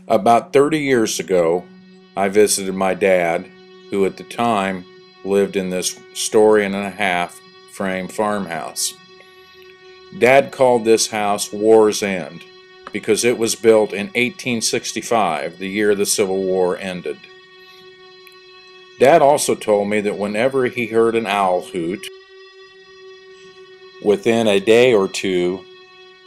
About 30 years ago, I visited my dad, who at the time lived in this story-and-a-half frame farmhouse. Dad called this house War's End because it was built in 1865, the year the Civil War ended. Dad also told me that whenever he heard an owl hoot, within a day or two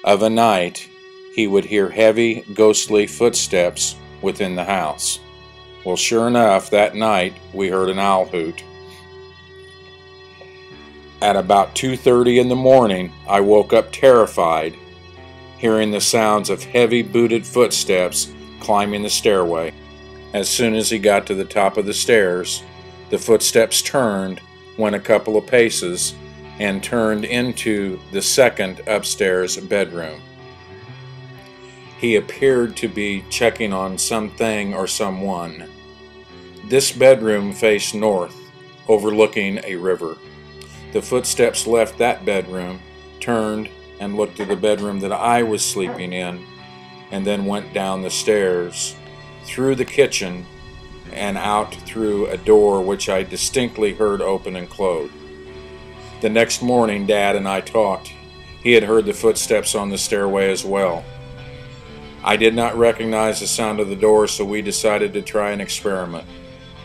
of a night, he would hear heavy, ghostly footsteps within the house. Well, sure enough, that night we heard an owl hoot. At about 2:30 in the morning, I woke up terrified, hearing the sounds of heavy booted footsteps climbing the stairway. As soon as he got to the top of the stairs, the footsteps turned, went a couple of paces, and turned into the second upstairs bedroom. He appeared to be checking on something or someone. This bedroom faced north, overlooking a river. The footsteps left that bedroom, turned, and looked to the bedroom that I was sleeping in, and then went down the stairs, through the kitchen, and out through a door which I distinctly heard open and close. The next morning, Dad and I talked. He had heard the footsteps on the stairway as well. I did not recognize the sound of the door, so we decided to try an experiment.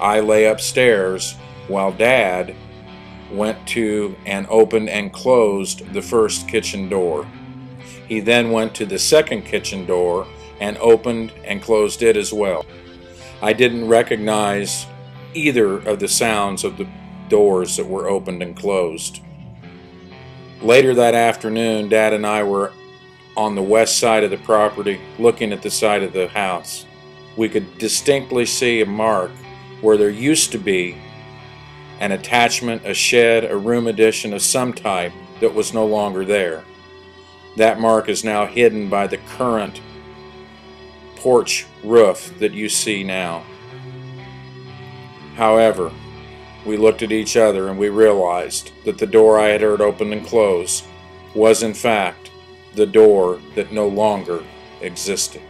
I lay upstairs while Dad went to and opened and closed the first kitchen door. He then went to the second kitchen door and opened and closed it as well. I didn't recognize either of the sounds of the doors that were opened and closed. Later that afternoon, Dad and I were on the west side of the property looking at the side of the house. We could distinctly see a mark where there used to be an attachment, a shed, a room addition of some type that was no longer there. That mark is now hidden by the current porch roof that you see now. However, we looked at each other and we realized that the door I had heard open and close was in fact the door that no longer existed.